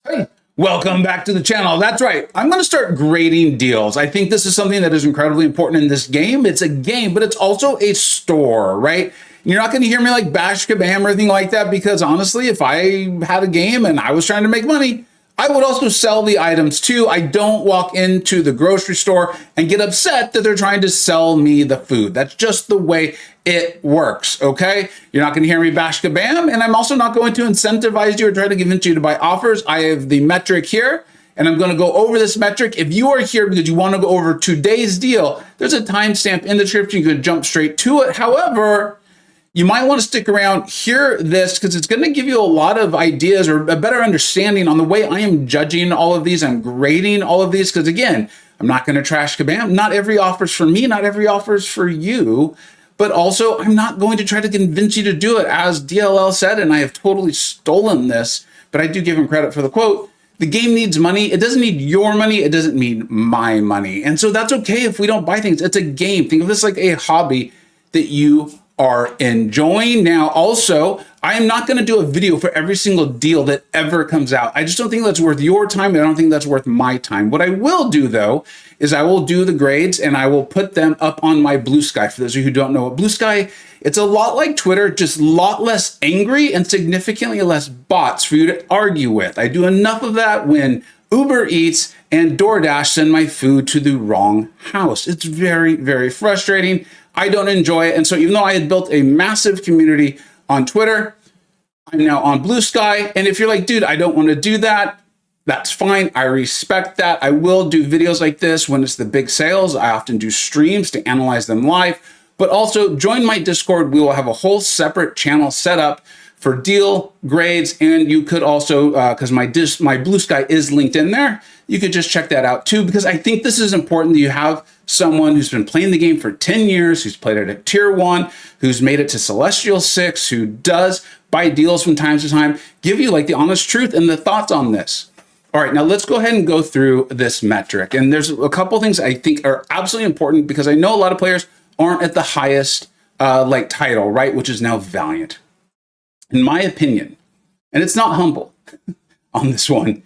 Hey, welcome back to the channel. That's right. I'm going to start grading deals. I think this is something that is incredibly important in this game. It's a game, but it's also a store, right? You're not going to hear me like bash kabam or anything like that because honestly, if I had a game and I was trying to make money, I would also sell the items too. I don't walk into the grocery store and get upset that they're trying to sell me the food. That's just the way it works, okay? You're not gonna hear me bash kabam, and I'm also not going to incentivize you or try to convince you to buy offers. I have the metric here, and I'm gonna go over this metric. If you are here because you wanna go over today's deal, there's a timestamp in the description. You can jump straight to it. However, you might want to stick around, hear this, because it's going to give you a lot of ideas or a better understanding on the way I am judging all of these. I'm grading all of these because, again, I'm not going to trash kabam. Not every offer's for me. Not every offer's for you. But also, I'm not going to try to convince you to do it. As DLL said, and I have totally stolen this, but I do give him credit for the quote, the game needs money. It doesn't need your money. It doesn't need my money. And so that's okay if we don't buy things. It's a game. Think of this like a hobby that you are enjoying. Now, also, I am not going to do a video for every single deal that ever comes out. I just don't think that's worth your time. And I don't think that's worth my time. What I will do, though, is I will do the grades and I will put them up on my Blue Sky. For those of you who don't know what Blue Sky, it's a lot like Twitter, just a lot less angry and significantly less bots for you to argue with. I do enough of that when Uber Eats and DoorDash send my food to the wrong house. It's very, very frustrating. I don't enjoy it. And so even though I had built a massive community on Twitter, I'm now on Blue Sky. And if you're like, dude, I don't want to do that, that's fine. I respect that. I will do videos like this when it's the big sales. I often do streams to analyze them live, but also join my Discord. We will have a whole separate channel set up for deal grades. And you could also, because my Blue Sky is linked in there, you could just check that out too, because I think this is important that you have someone who's been playing the game for 10 years, who's played it at tier 1, who's made it to Celestial 6, who does buy deals from time to time, give you like the honest truth and the thoughts on this. All right, now let's go ahead and go through this metric. And there's a couple things I think are absolutely important because I know a lot of players aren't at the highest like title, right? Which is now Valiant. In my opinion, and it's not humble on this one,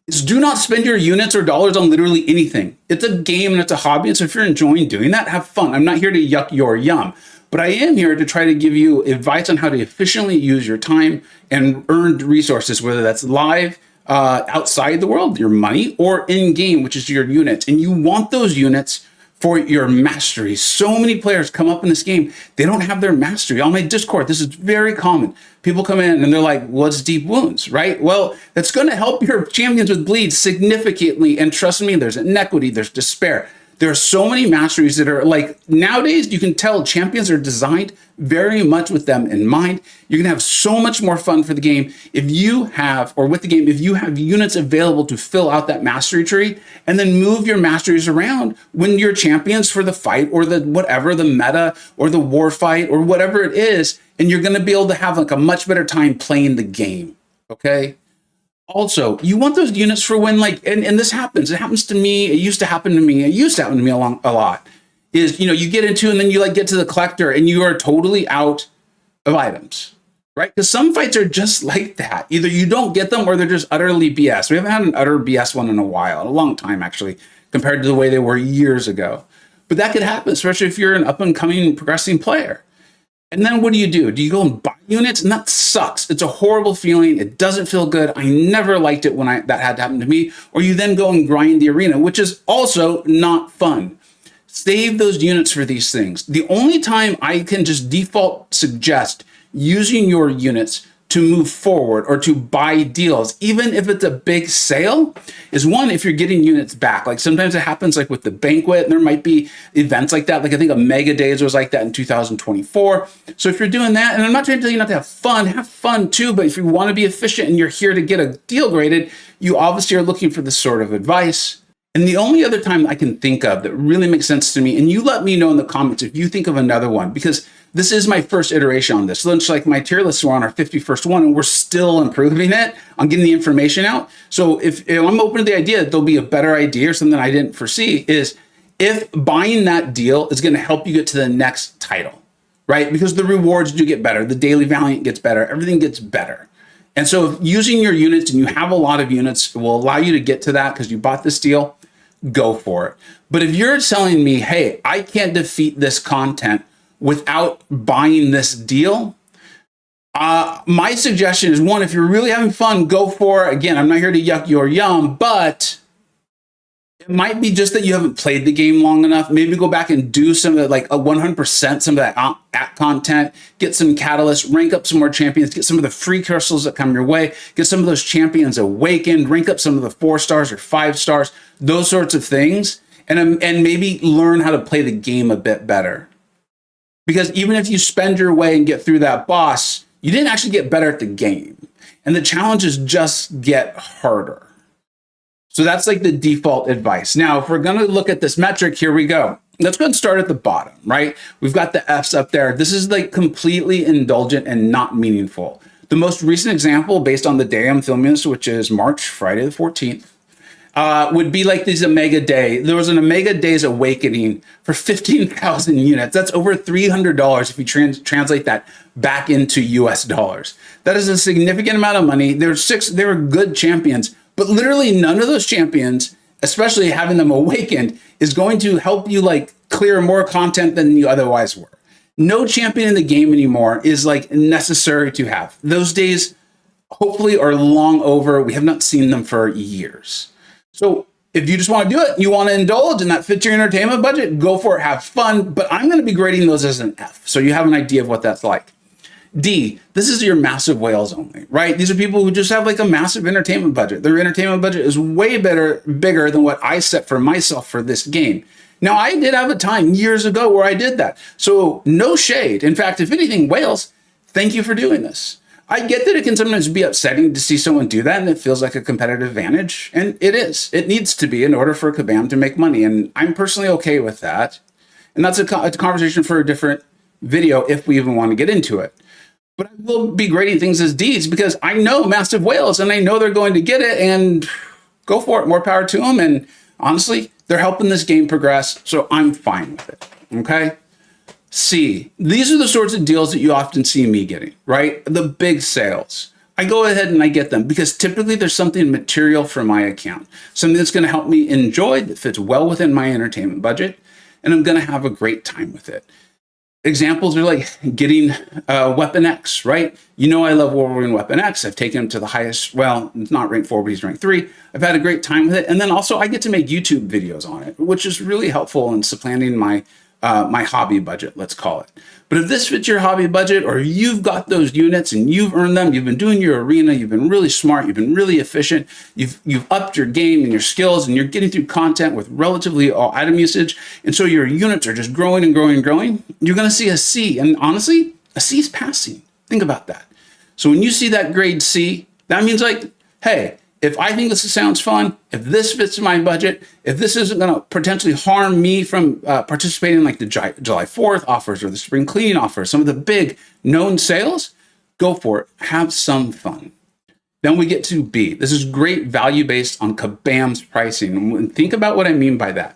is do not spend your units or dollars on literally anything. It's a game and it's a hobby. And so if you're enjoying doing that, have fun. I'm not here to yuck your yum, but I am here to try to give you advice on how to efficiently use your time and earned resources, whether that's live, outside the world, your money, or in game, which is your units. And you want those units for your mastery. So many players come up in this game, they don't have their mastery. On my Discord, this is very common. People come in and they're like, what's deep wounds, right? Well, that's going to help your champions with bleeds significantly. And trust me, there's inequity, there's despair. There are so many masteries that are like, nowadays you can tell champions are designed very much with them in mind. You're gonna have so much more fun for the game if you have, or with the game, if you have units available to fill out that mastery tree and then move your masteries around when you're champions for the fight or the whatever, the meta or the war fight or whatever it is, and you're gonna be able to have like a much better time playing the game, okay? Also, you want those units for when like, and this happens. It happens to me. It used to happen to me. It used to happen to me a lot. Is, you know, you get into and then you like get to the collector and you are totally out of items, right? Because some fights are just like that. Either you don't get them or they're just utterly BS. We haven't had an utter BS one in a while, a long time actually, compared to the way they were years ago. But that could happen, especially if you're an up and coming progressing player. And then what do? Do you go and buy units? And that sucks. It's a horrible feeling. It doesn't feel good. I never liked it when that had to happen to me. Or you then go and grind the arena, which is also not fun. Save those units for these things. The only time I can just default suggest using your units to move forward or to buy deals, even if it's a big sale, is one, if you're getting units back. Like sometimes it happens like with the banquet, and there might be events like that. Like I think a Mega Days was like that in 2024. So if you're doing that, and I'm not trying to tell you not to have fun too, but if you want to be efficient and you're here to get a deal graded, you obviously are looking for this sort of advice. And the only other time I can think of that really makes sense to me, and you let me know in the comments if you think of another one, because this is my first iteration on this. Looks like my tier lists were on our 51st one, and we're still improving it on getting the information out. So if I'm open to the idea that there'll be a better idea or something I didn't foresee, is if buying that deal is going to help you get to the next title, right? Because the rewards do get better. The daily Valiant gets better. Everything gets better. And so if using your units and you have a lot of units will allow you to get to that because you bought this deal, go for it. But if you're telling me, hey, I can't defeat this content without buying this deal, my suggestion is, one, if you're really having fun, go for it. Again, I'm not here to yuck your yum, but it might be just that you haven't played the game long enough. Maybe go back and do some of like a 100% some of that at content, get some catalysts, rank up some more champions, get some of the free crystals that come your way, get some of those champions awakened, rank up some of the 4 stars or 5 stars, those sorts of things, and maybe learn how to play the game a bit better. Because even if you spend your way and get through that boss, you didn't actually get better at the game. And the challenges just get harder. So that's like the default advice. Now, if we're going to look at this metric, here we go. Let's go and start at the bottom, right? We've got the F's up there. This is like completely indulgent and not meaningful. The most recent example, based on the day I'm filming this, which is Friday the 14th, would be like these Omega Day. There was an Omega Days Awakening for 15,000 units. That's over $300 if you translate that back into US dollars. That is a significant amount of money. They were good champions, but literally none of those champions, especially having them awakened, is going to help you like clear more content than you otherwise were. No champion in the game anymore is like necessary to have. Those days hopefully are long over. We have not seen them for years. So if you just want to do it, you want to indulge and that fits your entertainment budget, go for it, have fun. But I'm going to be grading those as an F, so you have an idea of what that's like. D, this is your massive whales only, right? These are people who just have like a massive entertainment budget. Their entertainment budget is way bigger than what I set for myself for this game. Now, I did have a time years ago where I did that. So no shade. In fact, if anything, whales, thank you for doing this. I get that it can sometimes be upsetting to see someone do that and it feels like a competitive advantage. And it is. It needs to be in order for Kabam to make money. And I'm personally okay with that. And that's a conversation for a different video if we even want to get into it. But I will be grading things as D's because I know massive whales and I know they're going to get it, and go for it. More power to them. And honestly, they're helping this game progress. So I'm fine with it. Okay. C, these are the sorts of deals that you often see me getting, right? The big sales. I go ahead and I get them because typically there's something material for my account, something that's going to help me enjoy, that fits well within my entertainment budget, and I'm going to have a great time with it. Examples are like getting Weapon X, right? You know I love Wolverine Weapon X. I've taken him to the highest, well, it's not ranked 4, but he's ranked 3. I've had a great time with it. And then also I get to make YouTube videos on it, which is really helpful in supplanting my hobby budget, let's call it. But if this fits your hobby budget, or you've got those units and you've earned them, you've been doing your arena, you've been really smart, you've been really efficient, you've upped your game and your skills, and you're getting through content with relatively low item usage, and so your units are just growing and growing and growing, you're going to see a C. And honestly, a C is passing. Think about that. So when you see that grade C, that means like, hey, if I think this sounds fun, if this fits my budget, if this isn't going to potentially harm me from participating in like the July 4th offers or the spring cleaning offers, some of the big known sales, go for it. Have some fun. Then we get to B. This is great value based on Kabam's pricing. And think about what I mean by that.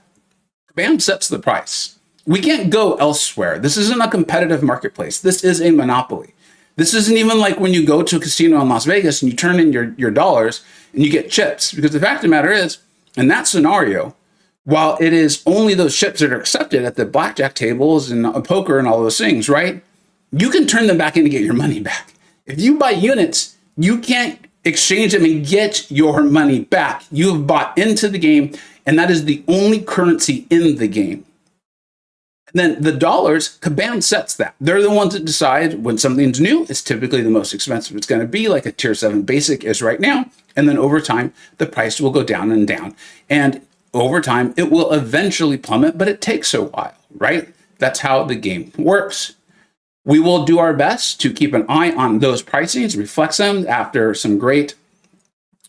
Kabam sets the price. We can't go elsewhere. This isn't a competitive marketplace. This is a monopoly. This isn't even like when you go to a casino in Las Vegas and you turn in your dollars and you get chips. Because the fact of the matter is, in that scenario, while it is only those chips that are accepted at the blackjack tables and poker and all those things, right? You can turn them back in to get your money back. If you buy units, you can't exchange them and get your money back. You have bought into the game, and that is the only currency in the game. Then the dollars, Kabam sets that. They're the ones that decide when something's new, it's typically the most expensive it's going to be, like a tier 7 basic is right now. And then over time, the price will go down and down. And over time, it will eventually plummet, but it takes a while, right? That's how the game works. We will do our best to keep an eye on those pricings, reflect them after some great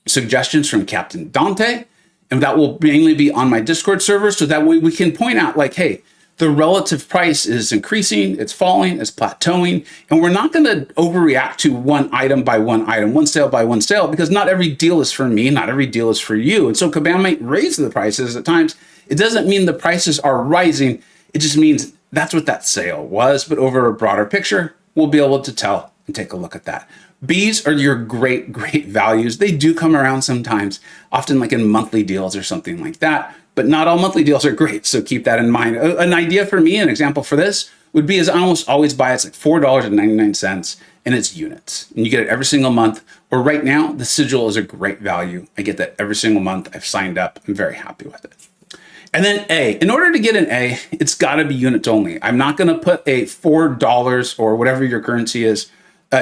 suggestions from Captain Dante. And that will mainly be on my Discord server, so that way we can point out like, hey, the relative price is increasing, it's falling, it's plateauing, and we're not going to overreact to one item by one item, one sale by one sale, because not every deal is for me, not every deal is for you. And so Kabam might raise the prices at times. It doesn't mean the prices are rising. It just means that's what that sale was. But over a broader picture, we'll be able to tell and take a look at that. Bs are your great, great values. They do come around sometimes, often like in monthly deals or something like that, but not all monthly deals are great. So keep that in mind. An idea for me, an example for this would be is I almost always buy it's like $4.99 and it's units. And you get it every single month. Or right now, the sigil is a great value. I get that every single month. I've signed up. I'm very happy with it. And then A, in order to get an A, it's gotta be units only. I'm not gonna put a $4 or whatever your currency is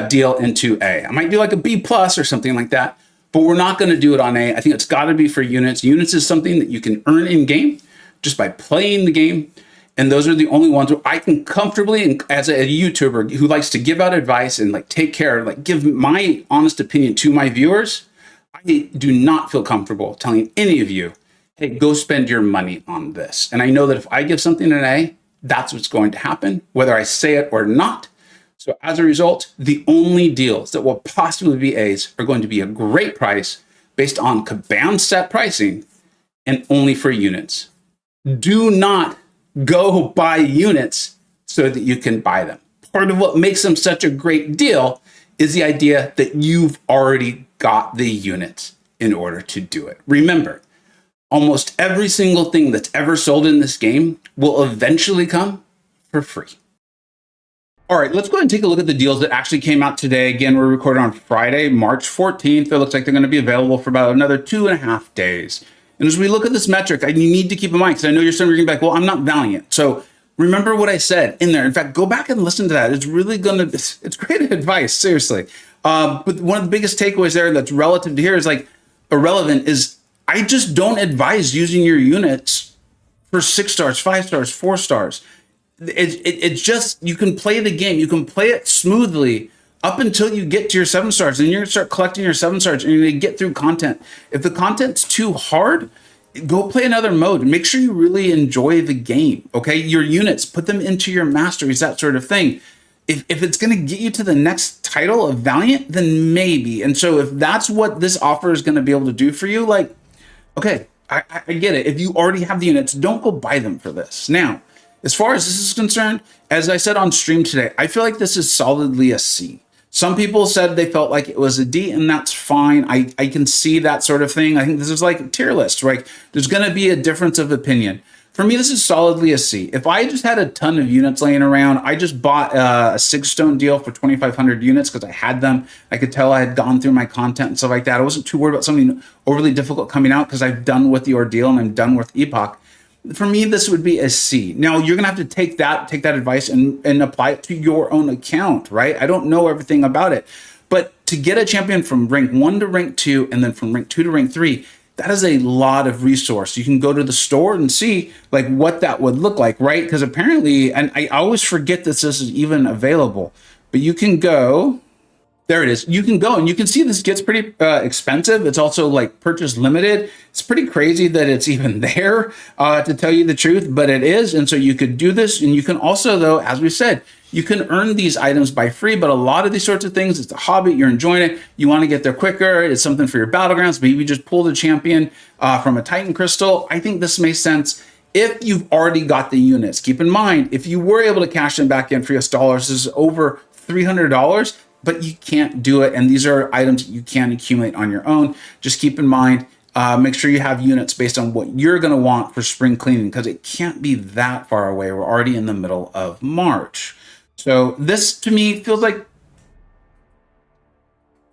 deal into A. I might do like a B plus or something like that, but we're not going to do it on A. I think it's got to be for units. Units is something that you can earn in game just by playing the game. And those are the only ones where I can comfortably, as a YouTuber who likes to give out advice and like take care, like give my honest opinion to my viewers, I do not feel comfortable telling any of you, hey, go spend your money on this. And I know that if I give something an A, that's what's going to happen, whether I say it or not. So as a result, the only deals that will possibly be A's are going to be a great price based on Kabam set pricing and only for units. Do not go buy units so that you can buy them. Part of what makes them such a great deal is the idea that you've already got the units in order to do it. Remember, almost every single thing that's ever sold in this game will eventually come for free. All right, let's go ahead and take a look at the deals that actually came out today. Again, we're recording on Friday, March 14th. It looks like they're going to be available for about another 2.5 days. And as we look at this metric, you need to keep in mind, because I know you're going to be like, well, I'm not Valiant. So remember what I said in there. In fact, go back and listen to that. It's really it's great advice, seriously. But one of the biggest takeaways there that's relative to here is like irrelevant is I just don't advise using your units for 6 stars, 5 stars, 4 stars. It's just, you can play the game. You can play it smoothly up until you get to your 7 stars. And you're going to start collecting your 7 stars and you're going to get through content. If the content's too hard, go play another mode. Make sure you really enjoy the game, okay? Your units, put them into your masteries, that sort of thing. If it's going to get you to the next title of Valiant, then maybe. And so if that's what this offer is going to be able to do for you, like, okay, I get it. If you already have the units, don't go buy them for this. Now, as far as this is concerned, as I said on stream today, I feel like this is solidly a C. Some people said they felt like it was a D, and that's fine. I can see that sort of thing. I think this is like a tier list, right? There's going to be a difference of opinion. For me, this is solidly a C. If I just had a ton of units laying around, I just bought a 6-stone deal for 2,500 units because I had them. I could tell I had gone through my content and stuff like that. I wasn't too worried about something overly difficult coming out because I've done with the ordeal and I'm done with Epoch. For me, this would be a C. Now, you're going to have to take that advice and apply it to your own account, right? I don't know everything about it. But to get a champion from rank 1 to rank 2 and then from rank 2 to rank 3, that is a lot of resource. You can go to the store and see like what that would look like, right? Because apparently, and I always forget this is even available, but you can go... There it is. You can go and you can see this gets pretty expensive. It's also like purchase limited. It's pretty crazy that it's even there, to tell you the truth, but it is. And so you could do this. And you can also, though, as we said, you can earn these items by free. But a lot of these sorts of things, it's a hobby. You're enjoying it. You want to get there quicker. It's something for your battlegrounds. Maybe you just pull the champion from a Titan Crystal. I think this makes sense. If you've already got the units, keep in mind, if you were able to cash them back in for US dollars, this is over $300. But you can't do it. And these are items that you can accumulate on your own. Just keep in mind, make sure you have units based on what you're going to want for spring cleaning, because it can't be that far away. We're already in the middle of March. So this to me feels like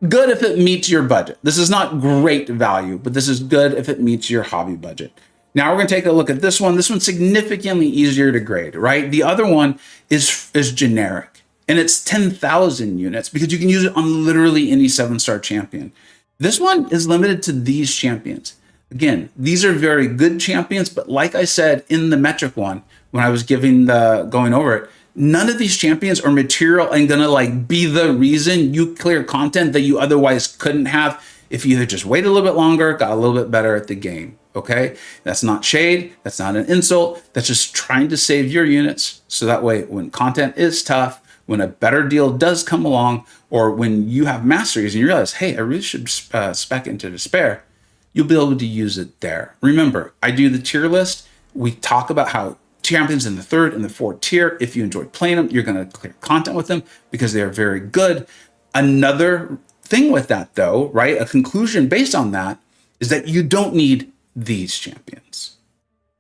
good if it meets your budget. This is not great value, but this is good if it meets your hobby budget. Now we're going to take a look at this one. This one's significantly easier to grade, right? The other one is generic. And it's 10,000 units because you can use it on literally any 7-star champion. This one is limited to these champions. Again, these are very good champions, but like I said in the metric one, when I was going over it, none of these champions are material and gonna like be the reason you clear content that you otherwise couldn't have if you either just waited a little bit longer, got a little bit better at the game. Okay, that's not shade. That's not an insult. That's just trying to save your units. So that way, when content is tough, when a better deal does come along, or when you have masteries and you realize, hey, I really should spec into Despair, you'll be able to use it there. Remember, I do the tier list. We talk about how champions in the 3rd and the 4th tier, if you enjoy playing them, you're going to clear content with them because they are very good. Another thing with that, though, right? A conclusion based on that is that you don't need these champions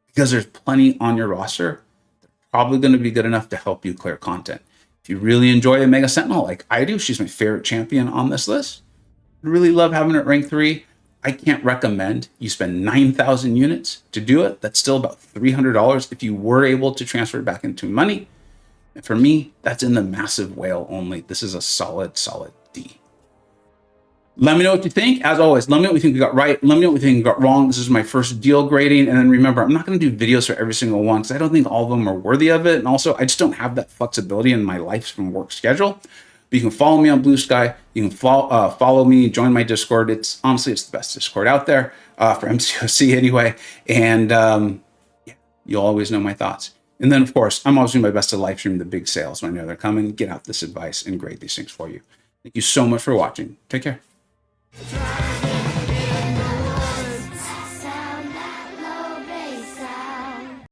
because there's plenty on your roster that are probably going to be good enough to help you clear content. If you really enjoy a Mega Sentinel like I do, she's my favorite champion on this list. I really love having her at rank 3. I can't recommend you spend 9,000 units to do it. That's still about $300 if you were able to transfer it back into money. And for me, that's in the massive whale only. This is a solid D. Let me know what you think. As always, let me know what you think we got right. Let me know what you think we got wrong. This is my first deal grading. And then remember, I'm not going to do videos for every single one because I don't think all of them are worthy of it. And also, I just don't have that flexibility in my life from work schedule. But you can follow me on Blue Sky. You can follow me, join my Discord. It's the best Discord out there for MCoC anyway. And yeah, you'll always know my thoughts. And then, of course, I'm always doing my best to live stream the big sales when I know they're coming, get out this advice, and grade these things for you. Thank you so much for watching. Take care.